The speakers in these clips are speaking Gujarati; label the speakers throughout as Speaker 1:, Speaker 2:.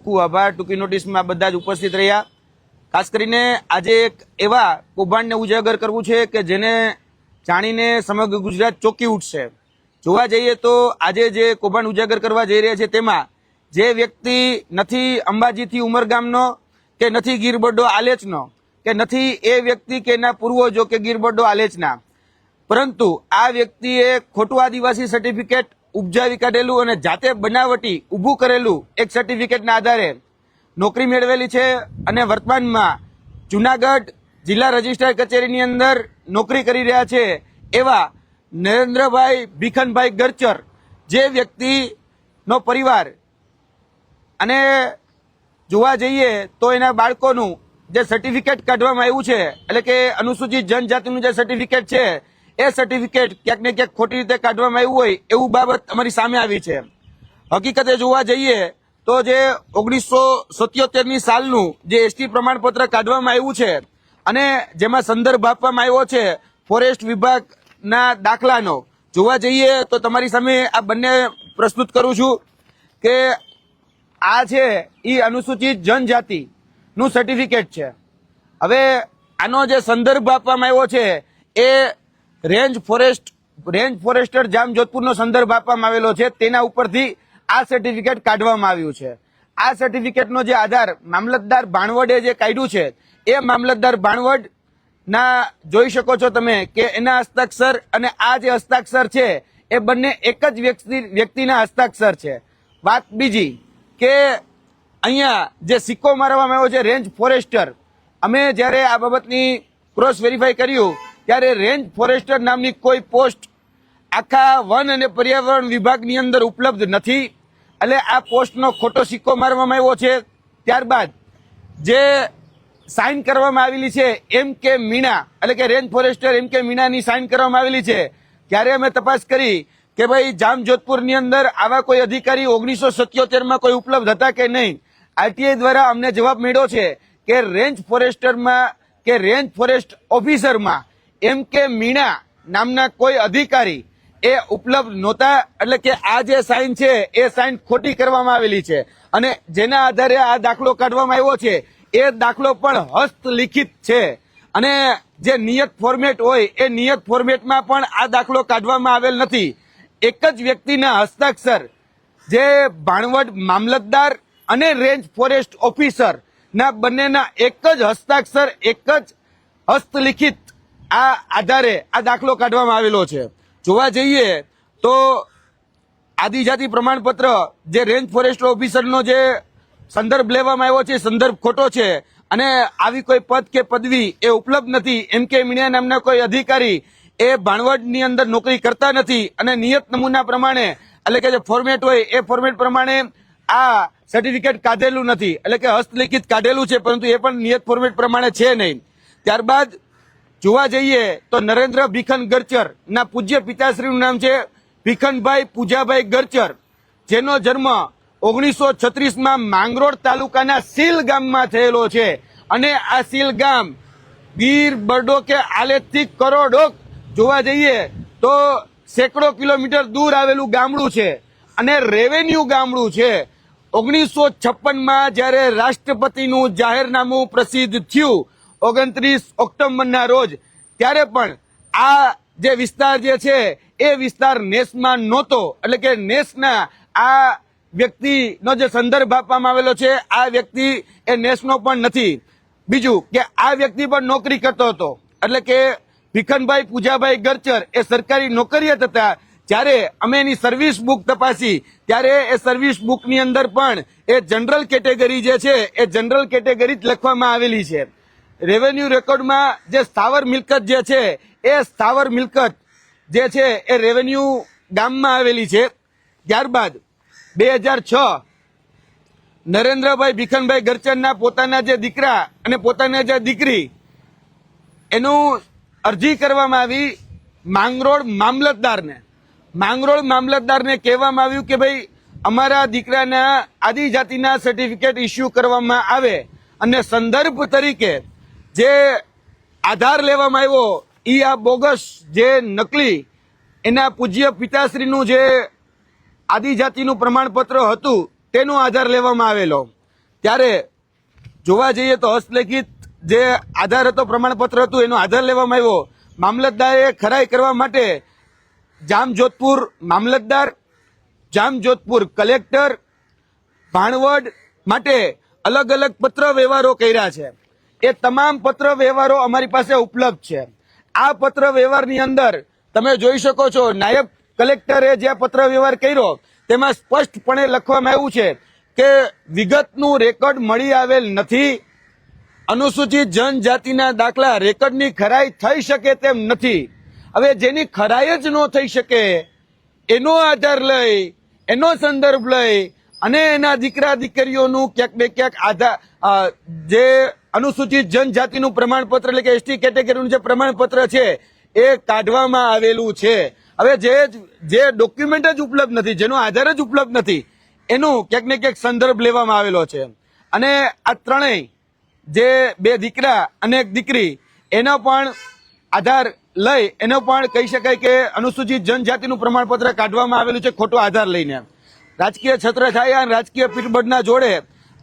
Speaker 1: ખૂબ ખૂબ આભાર। ટૂંકી નોટિસમાં બધા જ ઉપસ્થિત રહ્યા। ખાસ કરીને આજે એક એવા કૌભાંડને ઉજાગર કરવું છે કે જેને જાણીને સમગ્ર ગુજરાત ચોંકી ઉઠશે। જોવા જઈએ તો આજે જે કૌભાંડ ઉજાગર કરવા જઈ રહ્યા છે તેમાં જે વ્યક્તિ નથી અંબાજીથી ઉમરગામનો કે નથી ગીરબડ્ડો આલેચનો કે નથી એ વ્યક્તિ કે એના પૂર્વજો કે ગીરબડ્ડો આલેચના, પરંતુ આ વ્યક્તિએ ખોટું આદિવાસી સર્ટિફિકેટ ઉપજાવી કાઢેલું અને જાતે બનાવટી ઊભું કરેલું એક સર્ટિફિકેટના આધારે નોકરી મેળવેલી છે અને વર્તમાનમાં જુનાગઢ જિલ્લા રજિસ્ટ્રાર કચેરીની અંદર નોકરી કરી રહ્યા છે એવા નરેન્દ્રભાઈ ભીખનભાઈ ગરચર, જે વ્યક્તિનો પરિવાર અને જોવા જઈએ તો એના બાળકોનું જે સર્ટિફિકેટ કાઢવામાં આવ્યું છે, એટલે કે અનુસૂચિત જનજાતિનું જે સર્ટિફિકેટ છે એ સર્ટિફિકેટ ક્યાંક ને ક્યાંક ખોટી રીતે કાઢવામાં આવ્યું હોય એવું બાબત અમારી સામે આવી છે। હકીકતે જોવા જઈએ તો જે 1977ની સાલનું જે એસટી પ્રમાણપત્ર કાઢવામાં આવ્યું છે અને જેમાં સંદર્ભ આપવામાં આવ્યો છે ફોરેસ્ટ વિભાગના દાખલાનો, જોવા જઈએ તો તમારી સામે આ બંને પ્રસ્તુત કરું છું કે આ છે એ અનુસૂચિત જનજાતિનું સર્ટિફિકેટ છે। હવે આનો જે સંદર્ભ આપવામાં આવ્યો છે એ રેન્જ ફોરેસ્ટર જામજોધપુરનો સંદર્ભ આપવામાં આવેલો છે, તેના ઉપરથી આ સર્ટિફિકેટ કાઢવામાં આવ્યું છે। આ સર્ટિફિકેટનો જે આધાર મામલતદાર ભાણવડે જે કાઢ્યું છે એ મામલતદાર ભાણવડ ના જોઈ શકો છો તમે કે એના હસ્તાક્ષર અને આ જે હસ્તાક્ષર છે એ બંને એક જ વ્યક્તિના હસ્તાક્ષર છે। વાત બીજી કે અહીંયા જે સિક્કો મારવામાં આવ્યો છે રેન્જ ફોરેસ્ટર, અમે જ્યારે આ બાબતની ક્રોસ વેરીફાઈ કર્યું ત્યારે રેન્જ ફોરેસ્ટર નામની કોઈ પોસ્ટ આખા વન અને પર્યાવરણ વિભાગની અંદર ઉપલબ્ધ નથી, એટલે આ પોસ્ટનો ખોટો સિક્કો મારવામાં આવ્યો છે। ત્યારબાદ જે સાઇન કરવામાં આવેલી છે M.K. મીણા, એટલે કે રેન્જ ફોરેસ્ટર M.K. મીણાની સાઇન કરવામાં આવેલી છે। ત્યારે અમે તપાસ કરી કે ભાઈ જામજોધપુરની અંદર આવા કોઈ અધિકારી 1977માં કોઈ ઉપલબ્ધ હતા કે નહીં। આરટીઆઈ દ્વારા અમને જવાબ મળ્યો છે કે રેન્જ ફોરેસ્ટરમાં કે રેન્જ ફોરેસ્ટ ઓફિસરમાં M.K. મીણા નામના કોઈ અધિકારી એ ઉપલબ્ધ નહોતા, એટલે કે આ જે સાઇન છે એ સાઇન ખોટી કરવામાં આવેલી છે અને જેના આધારે આ દાખલો કાઢવામાં આવ્યો છે એ દાખલો પણ હસ્તલિખિત છે અને જે નિયત ફોર્મેટ હોય એ નિયત ફોર્મેટમાં પણ આ દાખલો કાઢવામાં આવેલ નથી। એક જ વ્યક્તિના હસ્તાક્ષર, જે ભાણવડ મામલતદાર અને રેન્જ ફોરેસ્ટ ઓફિસર ના બંનેના એક જ હસ્તાક્ષર, એક જ હસ્તલિખિત આ આધારે આ દાખલો કાઢવામાં આવેલો છે। જોવા જઈએ તો આદિજાતિ પ્રમાણપત્ર જે રેન્જ ફોરેસ્ટ ઓફિસરનો જે સંદર્ભ લેવામાં આવ્યો છે સંદર્ભ ખોટો છે અને આવી કોઈ પદ કે પદવી એ ઉપલબ્ધ નથી। M.K. મીણા નામના કોઈ અધિકારી એ ભાણવડની અંદર નોકરી કરતા નથી અને નિયત નમૂના પ્રમાણે, એટલે કે જે ફોર્મેટ હોય એ ફોર્મેટ પ્રમાણે આ સર્ટિફિકેટ કાઢેલું નથી, એટલે કે હસ્તલિખિત કાઢેલું છે પરંતુ એ પણ નિયત ફોર્મેટ પ્રમાણે છે નહીં। ત્યારબાદ જોવા જઈએ તો નરેન્દ્ર ભીખન ગરચર ના પૂજ્ય પિતાશ્રીનું નામ છે ભીખનભાઈ પૂજાભાઈ ગરચર, જેનો જન્મ 1936માં માંગરોળ તાલુકાના સીલ ગામમાં થયેલો છે અને આ સીલ ગામ ગીરબડ્ડો કે આલેચથી કરોડો જોવા જઈએ તો સેંકડો કિલોમીટર દૂર આવેલું ગામડું છે અને રેવન્યુ ગામડું છે। 1956માં જ્યારે રાષ્ટ્રપતિનું જાહેરનામું પ્રસિદ્ધ થયું 29 ઓક્ટોબરના રોજ, ત્યારે પણ આ જે વિસ્તાર જે છે એ વિસ્તાર નેસમાં નહોતો, એટલે કે નેસના આ વ્યક્તિનો જે સંદર્ભ આપવામાં આવેલો છે આ વ્યક્તિ એ નેસનો પણ નથી। બીજું કે આ વ્યક્તિ પણ નોકરી કરતો હતો, એટલે કે ભીખનભાઈ પૂજાભાઈ ગરચર એ સરકારી નોકરિયાત હતા। જ્યારે અમે એની સર્વિસ બુક તપાસી ત્યારે એ સર્વિસ બુકની અંદર પણ એ જનરલ કેટેગરી જે છે એ જનરલ કેટેગરી જ લખવામાં આવેલી છે। રેવન્યુ રેકોર્ડમાં જે સ્થાવર મિલકત જે છે એ સ્થાવર મિલકત જે છે એ રેવન્યુ ગામમાં આવેલી છે। ત્યારબાદ 2006 નરેન્દ્રભાઈ ભીખનભાઈ ગરચરના પોતાના જે દીકરા અને પોતાના જે દીકરી એનું અરજી કરવામાં આવી માંગરોળ મામલતદારને કહેવામાં આવ્યું કે ભાઈ અમારા દીકરાના આદિજાતિના સર્ટિફિકેટ ઇસ્યુ કરવામાં આવે અને સંદર્ભ તરીકે જે આધાર લેવામાં આવ્યો એ આ બોગસ જે નકલી એના પૂજ્ય પિતાશ્રીનું જે આદિજાતિનું પ્રમાણપત્ર હતું તેનો આધાર લેવામાં આવેલો। ત્યારે જોવા જઈએ તો હસ્તલિખિત જે આધાર હતો, પ્રમાણપત્ર હતું, એનો આધાર લેવામાં આવ્યો. મામલતદારે ખરાઈ કરવા માટે જામજોધપુર મામલતદાર, જામજોધપુર કલેક્ટર, ભાણવડ માટે અલગ અલગ પત્ર વ્યવહારો કર્યા છે. એ તમામ પત્ર વ્યવહારો અમારી પાસે ઉપલબ્ધ છે. આ પત્ર વ્યવહારની અંદર તમે જોઈ શકો છો, નાયબ કલેક્ટરે જે પત્ર વ્યવહાર કર્યો તેમાં સ્પષ્ટપણે લખવામાં આવ્યું છે કે વિગતનું રેકોર્ડ મળી આવેલ નથી. અનુસૂચિત જનજાતિના દાખલા રેકોર્ડની ખરાઈ થઈ શકે તેમ નથી. હવે જેની ખરાઈ જ ન થઈ શકે એનો આધાર લઈ, એનો સંદર્ભ લઈ અને એના દીકરા દીકરીઓનું ક્યાંક ને ક્યાંક આધાર જે અનુસૂચિત જનજાતિનું પ્રમાણપત્ર એટલે કે એસટી કેટેગરીનું જે પ્રમાણપત્ર છે એ કાઢવામાં આવેલું છે. હવે જે ડોક્યુમેન્ટ જ ઉપલબ્ધ નથી, જેનો આધાર જ ઉપલબ્ધ નથી, એનું ક્યાંક ને ક્યાંક સંદર્ભ લેવામાં આવેલો છે. અને આ ત્રણેય જે બે દીકરા અને એક દીકરી એનો પણ આધાર લઈ એનો પણ કહી શકાય કે અનુસૂચિત જનજાતિનું પ્રમાણપત્ર કાઢવામાં આવેલું છે ખોટો આધાર લઈને. રાજકીય છત્રછાયા અને રાજકીય પીઠબળના જોડે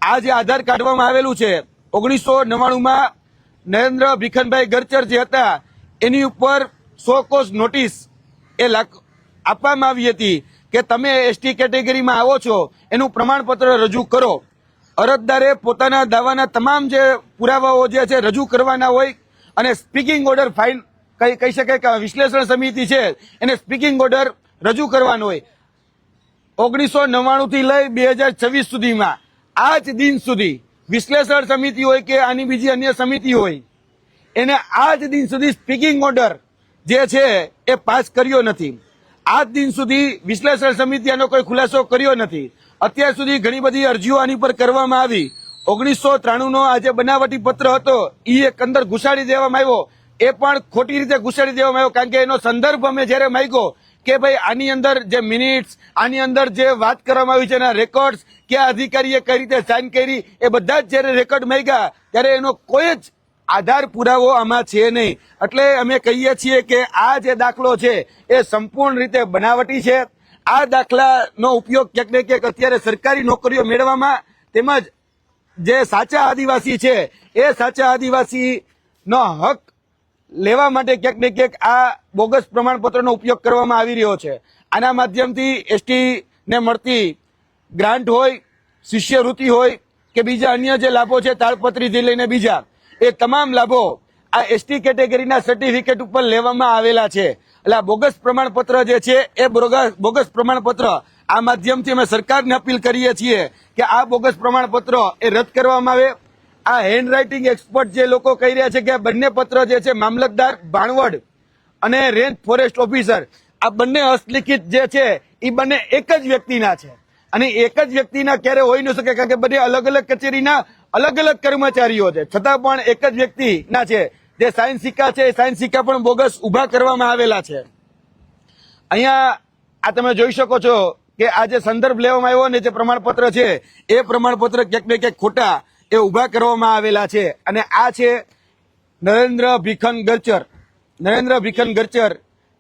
Speaker 1: આ જે આધાર કાઢવામાં આવેલું છે 1999માં નરેન્દ્ર ભીખનભાઈ ગરચર જે હતા એની ઉપર 100 કોસ નોટિસ એ આપવામાં આવી હતી કે તમે એસટી કેટેગરીમાં આવો છો એનું પ્રમાણપત્ર રજૂ કરો. અરજદારે પોતાના દાવાના તમામ જે પુરાવાઓ જે છે રજૂ કરવાના હોય અને સ્પીકિંગ ઓર્ડર ફાઇલ કહી શકાય કે વિશ્લેષણ સમિતિ છે એને સ્પીકિંગ ઓર્ડર રજૂ કરવાનો હોય. 1999 થી લઈ 2026 સુધીમાં આજ દિન સુધી વિશ્લેષણ સમિતિ હોય કે આની બીજી અન્ય સમિતિ હોય એને આજ દિન સુધી સ્પીકિંગ ઓર્ડર જે છે એ પાસ કર્યો નથી. આજ દિન સુધી વિશ્લેષણ સમિતિ આનો કોઈ ખુલાસો કર્યો નથી. અત્યાર સુધી ઘણી બધી અરજીઓ આની પર કરવામાં આવી. 1993નો આ જે બનાવટી પત્ર હતો એ એક અંદર ઘુસાડી દેવામાં આવ્યો. એ પણ ખોટી રીતે ઘુસાડી દેવામાં આવ્યો કારણ કે એનો સંદર્ભ અમે જયારે માંગ્યો કે ભાઈ આની અંદર જે મિનિટ્સ, આની અંદર જે વાત કરવામાં આવી છે એના રેકોર્ડ્સ, કયા અધિકારીએ કઈ રીતે સાઇન કરી, એ બધા જ જયારે રેકોર્ડ માંગ્યા ત્યારે એનો કોઈ જ આધાર પુરાવો આમાં છે નહીં. એટલે અમે કહીએ છીએ કે આ જે દાખલો છે એ સંપૂર્ણ રીતે બનાવટી છે. આ દાખલાનો ઉપયોગ ક્યાંક ને ક્યાંક અત્યારે સરકારી નોકરીઓ મેળવવામાં તેમજ જે સાચા આદિવાસી છે એ સાચા આદિવાસીનો હક લેવા માટે ક્યાંક ને ક્યાંક આ બોગસ પ્રમાણપત્રનો ઉપયોગ કરવામાં આવી રહ્યો છે. આના માધ્યમથી એસટી ને મળતી ગ્રાન્ટ હોય, શિષ્યવૃત્તિ હોય કે બીજા અન્ય જે લાભો છે તાળપત્રીથી લઈને બીજા એ તમામ લાભો આ એસટી કેટેગરીના સર્ટિફિકેટ ઉપર લેવામાં આવેલા છે. એટલે આ બોગસ પ્રમાણપત્ર જે છે એ બોગસ પ્રમાણપત્ર આ માધ્યમથી અમે સરકારને અપીલ કરીએ છીએ કે આ બોગસ પ્રમાણપત્ર એ રદ કરવામાં આવે. આ હેન્ડરાઇટિંગ એક્સપર્ટ જે લોકો કહી રહ્યા છે કે બંને પત્ર જે છે મામલતદાર ભાણવડ અને રેન્જ ફોરેસ્ટ ઓફિસર આ બંને હસ્તલિખિત જે છે એ બંને એક જ વ્યક્તિના છે અને એક જ વ્યક્તિના ક્યારે હોઈ ન શકે કારણ કે બંને અલગ અલગ કચેરીના અલગ અલગ કર્મચારીઓ છે છતાં પણ એક જ વ્યક્તિના છે. જે સાઇન સિક્કા છે એ સાઇન સિક્કા પણ બોગસ ઉભા કરવામાં આવેલા છે. અહીંયા આ તમે જોઈ શકો છો કે આ જે સંદર્ભ લેવામાં આવ્યો ને જે પ્રમાણપત્ર છે એ પ્રમાણપત્ર ક્યાંક ને ક્યાંક ખોટા એ ઉભા કરવામાં આવેલા છે. અને આ છે નરેન્દ્ર ભીખન ગરચર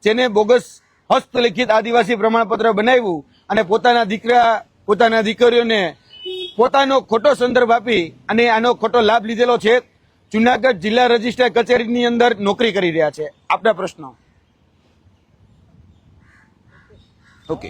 Speaker 1: જેને બોગસ હસ્તલિખિત આદિવાસી પ્રમાણપત્ર બનાવ્યું અને પોતાના દીકરા પોતાના દીકરીઓને પોતાનો ખોટો સંદર્ભ આપી અને આનો ખોટો લાભ લીધેલો છે. જુનાગઢ જિલ્લા રજિસ્ટ્રાર કચેરીની અંદર નોકરી કરી રહ્યા છે. આપના પ્રશ્નો. ઓકે.